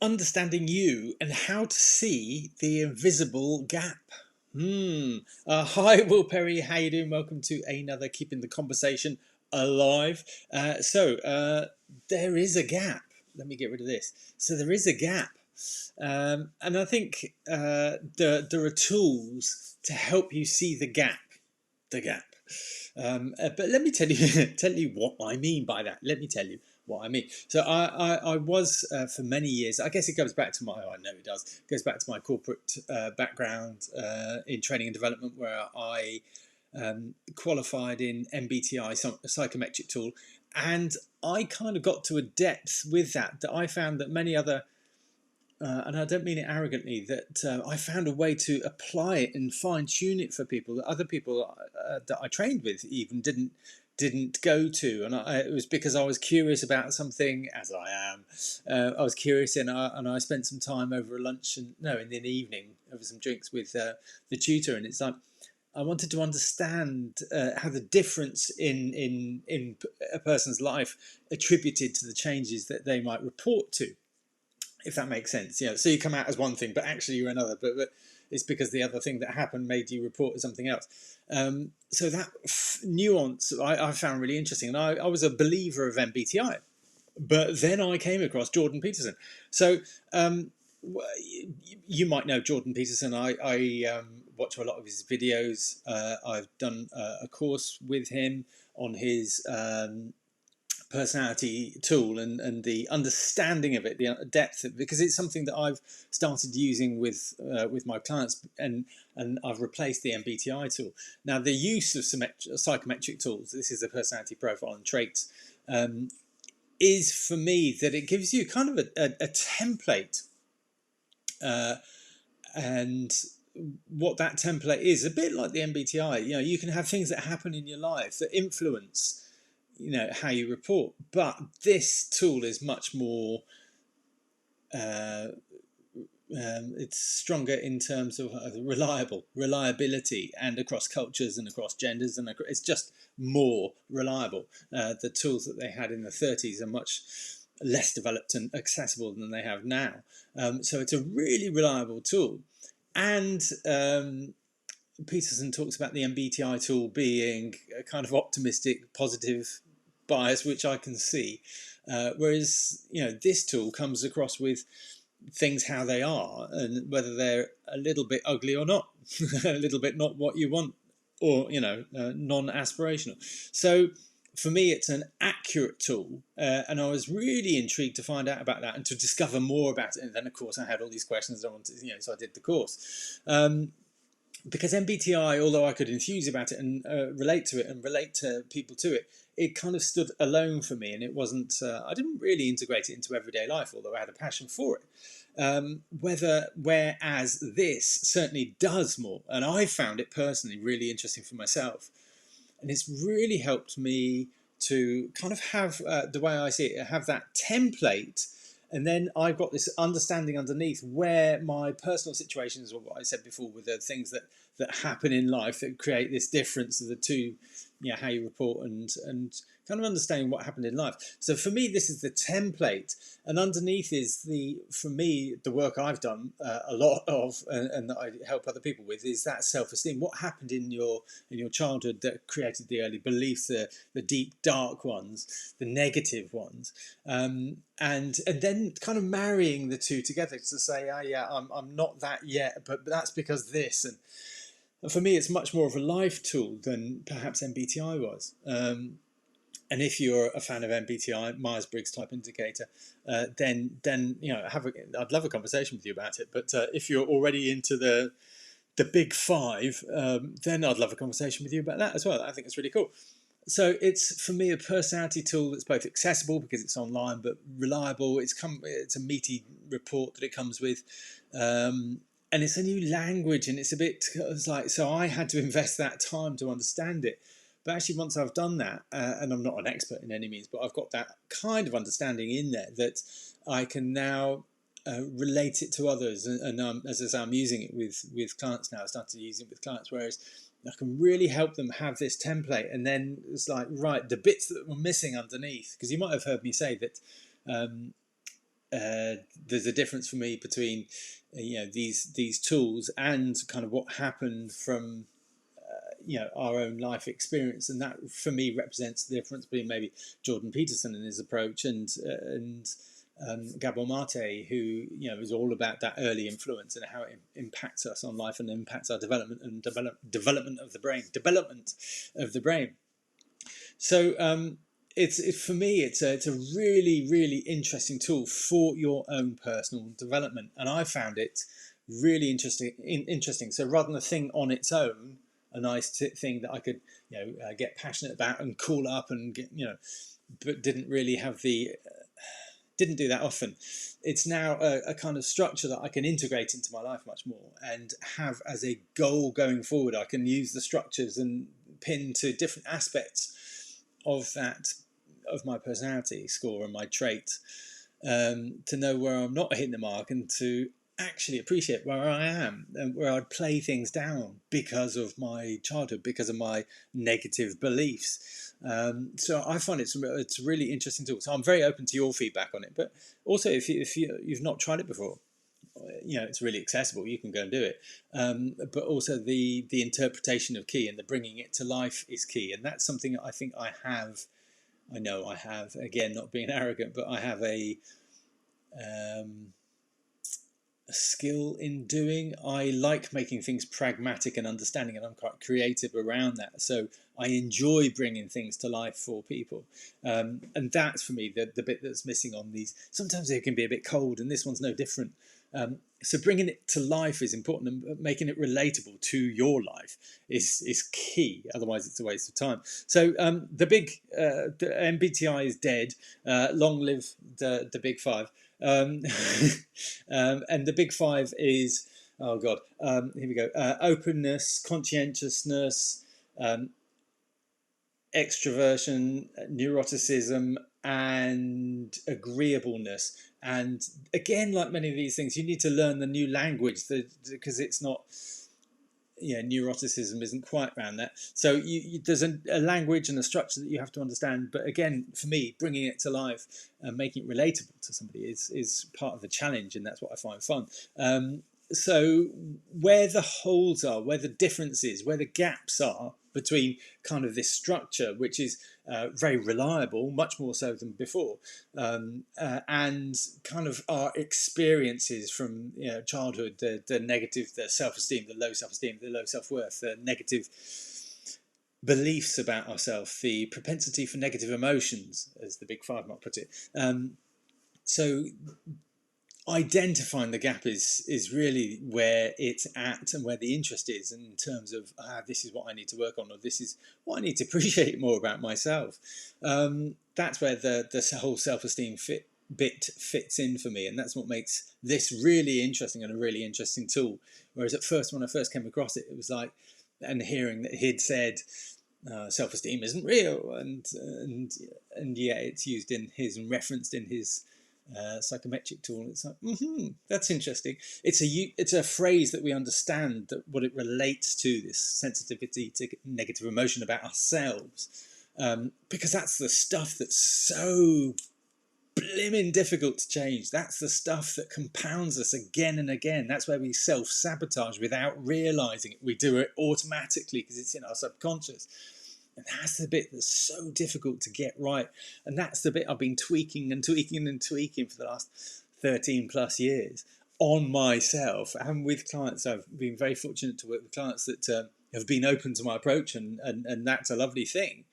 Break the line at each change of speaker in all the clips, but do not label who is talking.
understanding you and how to see the invisible gap. Hi, Will Perry. How you doing? Welcome to another Keeping the Conversation Alive. There is a gap. Let me get rid of this. So there is a gap, and I think there are tools to help you see the gap. The gap. But let me tell you tell you what I mean by that. Let me tell you what I mean. So I was for many years. I guess it goes back to my. Oh, I know it does. It goes back to my corporate background in training and development, where I qualified in MBTI, a psychometric tool, and I kind of got to a depth with that I found that many other and I don't mean it arrogantly, that I found a way to apply it and fine tune it for people that other people that I trained with even didn't go to, and it was because I was curious about something, as I am. I was curious, and I spent some time over a lunch, and no, in the evening over some drinks with the tutor, and it's like I wanted to understand how the difference in a person's life attributed to the changes that they might report to, if that makes sense. So you come out as one thing, but actually you're another. But it's because the other thing that happened made you report as something else. So that nuance I found really interesting, and I was a believer of MBTI, but then I came across Jordan Peterson. So you might know Jordan Peterson. I watch a lot of his videos. I've done a course with him on his personality tool, and the understanding of it, the depth of it, because it's something that I've started using with my clients, and I've replaced the MBTI tool. Now, the use of psychometric tools, this is a personality profile and traits, is for me that it gives you kind of a template, and what that template is a bit like the MBTI. You can have things that happen in your life that influence how you report, but this tool is much more it's stronger in terms of reliability, and across cultures and across genders, and it's just more reliable. The tools that they had in the 30s are much less developed and accessible than they have now, so it's a really reliable tool. And Peterson talks about the MBTI tool being a kind of optimistic, positive bias, which I can see. Whereas, this tool comes across with things how they are, and whether they're a little bit ugly or not, a little bit not what you want, or non-aspirational. So for me, it's an accurate tool, and I was really intrigued to find out about that and to discover more about it. And then, of course, I had all these questions I wanted, so I did the course. Because MBTI, although I could enthuse about it and relate to it and relate to people to it, it kind of stood alone for me, and it wasn't. I didn't really integrate it into everyday life, although I had a passion for it. Whereas this certainly does more, and I found it personally really interesting for myself, and it's really helped me to kind of have the way I see it, have that template, and then I've got this understanding underneath where my personal situations, or what I said before, with the things that happen in life that create this difference of the two, how you report, and kind of understanding what happened in life. So for me, this is the template, and underneath is for me, the work I've done a lot of, and that I help other people with, is that self-esteem. What happened in your childhood that created the early beliefs, the deep dark ones, the negative ones, and then kind of marrying the two together to say, oh yeah, I'm not that yet, but that's because this. And for me, it's much more of a life tool than perhaps MBTI was. And if you're a fan of MBTI, Myers-Briggs type indicator, then I'd love a conversation with you about it. But if you're already into the big five, then I'd love a conversation with you about that as well. I think it's really cool. So it's, for me, a personality tool that's both accessible because it's online, but reliable. It's a meaty report that it comes with, and it's a new language, and it's like, so I had to invest that time to understand it. But actually, once I've done that, and I'm not an expert in any means, but I've got that kind of understanding in there that I can now relate it to others. And as I say, I'm using it with clients now. I started using it with clients, whereas I can really help them have this template. And then it's like, right, the bits that were missing underneath, because you might have heard me say that there's a difference for me between these tools and kind of what happened from our own life experience, and that for me represents the difference between maybe Jordan Peterson and his approach and Gabor Mate, who is all about that early influence and how it impacts us on life and impacts our development and development of the brain. So for me, it's a really, really interesting tool for your own personal development, and I found it really interesting. So rather than a thing on its own, a nice thing that I could get passionate about and call up and get but didn't really have didn't do that often. It's now a kind of structure that I can integrate into my life much more and have as a goal going forward. I can use the structures and pin to different aspects of my personality score and my trait, to know where I'm not hitting the mark and to actually appreciate where I am and where I'd play things down because of my childhood, because of my negative beliefs. So I find it's a really interesting tool. So I'm very open to your feedback on it. But also, if you've not tried it before, it's really accessible. You can go and do it. But also the interpretation of key and the bringing it to life is key, and that's something I think I know I have. Again, not being arrogant, but I have a skill in doing. I like making things pragmatic and understanding, and I'm quite creative around that. So I enjoy bringing things to life for people, and that's for me the bit that's missing on these. Sometimes they can be a bit cold, and this one's no different. So bringing it to life is important, and making it relatable to your life is key. Otherwise, it's a waste of time. So the MBTI is dead. Long live the big five. And the big five is, oh God, here we go. Openness, conscientiousness, extroversion, neuroticism, and agreeableness. And again, like many of these things, you need to learn the new language because it's not, neuroticism isn't quite around that. So there's a language and a structure that you have to understand. But again, for me, bringing it to life and making it relatable to somebody is part of the challenge, and that's what I find fun. So where the holes are, where the differences, where the gaps are between kind of this structure, which is very reliable, much more so than before, and kind of our experiences from childhood, the negative, the self-esteem, the low self-esteem, the low self-worth, the negative beliefs about ourselves, the propensity for negative emotions, as the big five might put it. So identifying the gap is really where it's at and where the interest is in terms of this is what I need to work on, or this is what I need to appreciate more about myself. That's where the whole self-esteem bit fits in for me, and that's what makes this really interesting and a really interesting tool. Whereas at first, when I first came across it, it was like, and hearing that he'd said self-esteem isn't real, and yeah, it's used in his and referenced in his psychometric tool. It's like, that's interesting. It's a phrase that we understand, that what it relates to, this sensitivity to negative emotion about ourselves, because that's the stuff that's so blimmin' difficult to change. That's the stuff that compounds us again and again. That's where we self-sabotage without realizing it. We do it automatically because it's in our subconscious. And that's the bit that's so difficult to get right. And that's the bit I've been tweaking and tweaking and tweaking for the last 13 plus years on myself and with clients. I've been very fortunate to work with clients that have been open to my approach, and that's a lovely thing.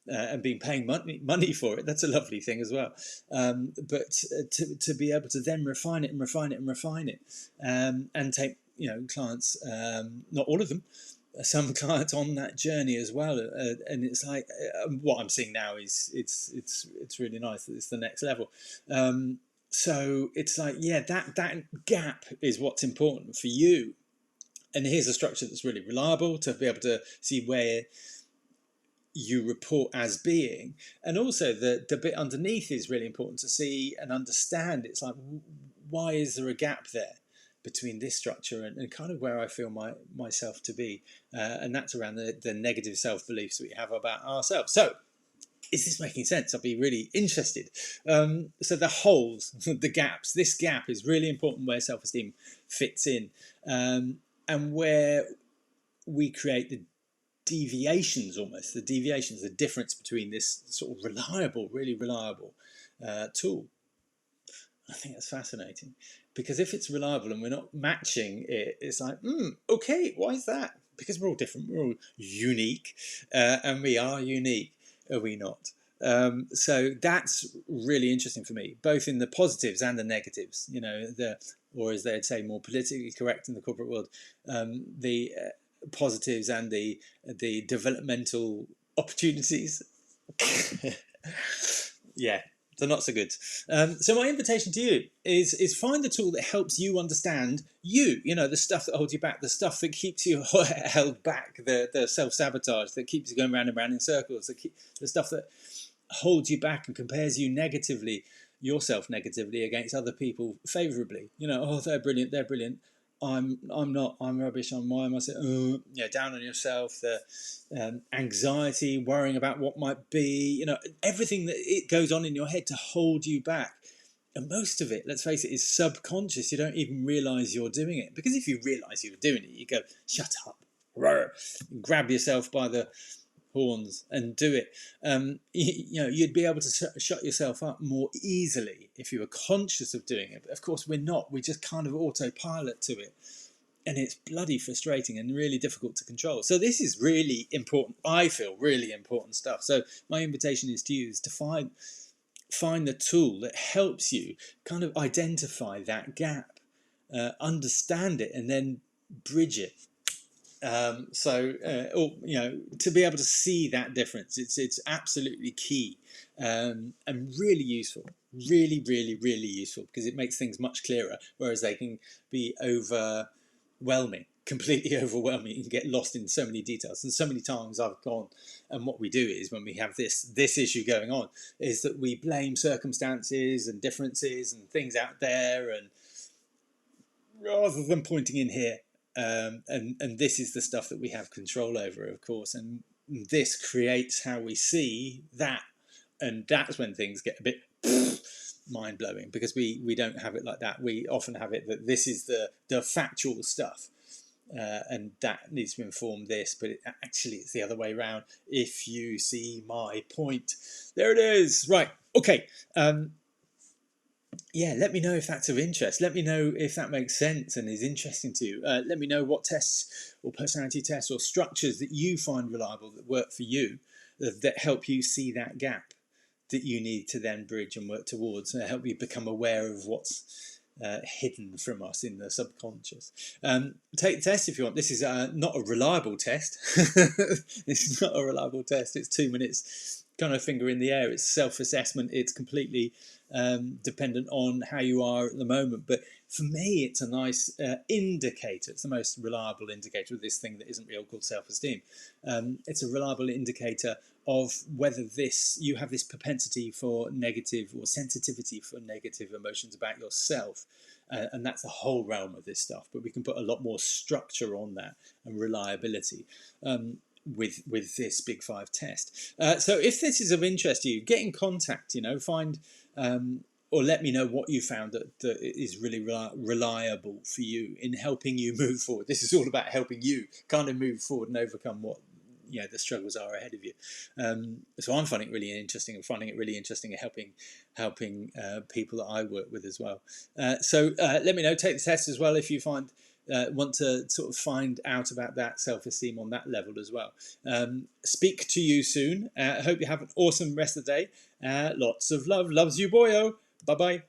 And been paying money for it, that's a lovely thing as well. But to be able to then refine it and refine it and refine it, and take clients, not all of them, some clients on that journey as well, and it's like what I'm seeing now is it's really nice that it's the next level. So it's like, yeah, that gap is what's important for you, and here's a structure that's really reliable to be able to see where you report as being, and also the bit underneath is really important to see and understand. It's like, why is there a gap there between this structure and kind of where I feel myself to be, and that's around the negative self-beliefs we have about ourselves. So is this making sense? I'd be really interested. So the holes, the gaps, this gap is really important where self-esteem fits in, and where we create the deviations, almost the deviations, the difference between this sort of reliable, really reliable tool. I think that's fascinating, because if it's reliable and we're not matching it, it's like, okay, why is that? Because we're all different, we're all unique, and we are unique, are we not? So that's really interesting for me, both in the positives and the negatives. Or as they'd say, more politically correct in the corporate world, the positives and the developmental opportunities. Yeah, they're not so good. So my invitation to you is find the tool that helps you understand you. The stuff that holds you back, the stuff that keeps you held back, the self-sabotage that keeps you going round and round in circles, the stuff that holds you back and compares you negatively, yourself negatively, against other people favourably. Oh, they're brilliant, they're brilliant. I'm not. I'm rubbish. Why am I so down on yourself? The anxiety, worrying about what might be. Everything that it goes on in your head to hold you back. And most of it, let's face it, is subconscious. You don't even realise you're doing it, because if you realise you're doing it, you go, shut up, grab yourself by the horns and do it. You'd be able to shut yourself up more easily if you were conscious of doing it. But of course we're not. We just kind of autopilot to it, and it's bloody frustrating and really difficult to control. So this is really important. I feel really important stuff. So my invitation is to you is to find the tool that helps you kind of identify that gap, understand it, and then bridge it. To be able to see that difference, it's absolutely key, and really useful, really, really, really useful, because it makes things much clearer, whereas they can be overwhelming, completely overwhelming. You can get lost in so many details, and so many times I've gone, and what we do is, when we have this issue going on, is that we blame circumstances and differences and things out there, and rather than pointing in here. And this is the stuff that we have control over, of course, and this creates how we see that, and that's when things get a bit mind-blowing, because we don't have it like that. We often have it that this is the factual stuff, and that needs to inform this, but actually it's the other way around, if you see my point. There it is. Right, okay. Let me know if that's of interest. Let me know if that makes sense and is interesting to you. Let me know what tests or personality tests or structures that you find reliable, that work for you, that help you see that gap that you need to then bridge and work towards, and help you become aware of what's hidden from us in the subconscious. Take the test if you want. This is not a reliable test. This is not a reliable test. It's 2 minutes kind of finger in the air. It's self-assessment. It's completely dependent on how you are at the moment. But for me, it's a nice indicator. It's the most reliable indicator of this thing that isn't real, called self-esteem. It's a reliable indicator of whether you have this propensity for negative, or sensitivity for negative emotions about yourself. And that's the whole realm of this stuff. But we can put a lot more structure on that, and reliability. With this Big Five test. So if this is of interest to you, get in contact, find or let me know what you found that is really reliable for you in helping you move forward. This is all about helping you kind of move forward and overcome what the struggles are ahead of you. So I'm finding it really interesting, and finding it really interesting in helping people that I work with as well. So let me know. Take the test as well if you want to sort of find out about that self-esteem on that level as well. Speak to you soon. I hope you have an awesome rest of the day. Lots of love. Loves you, boyo. Bye-bye.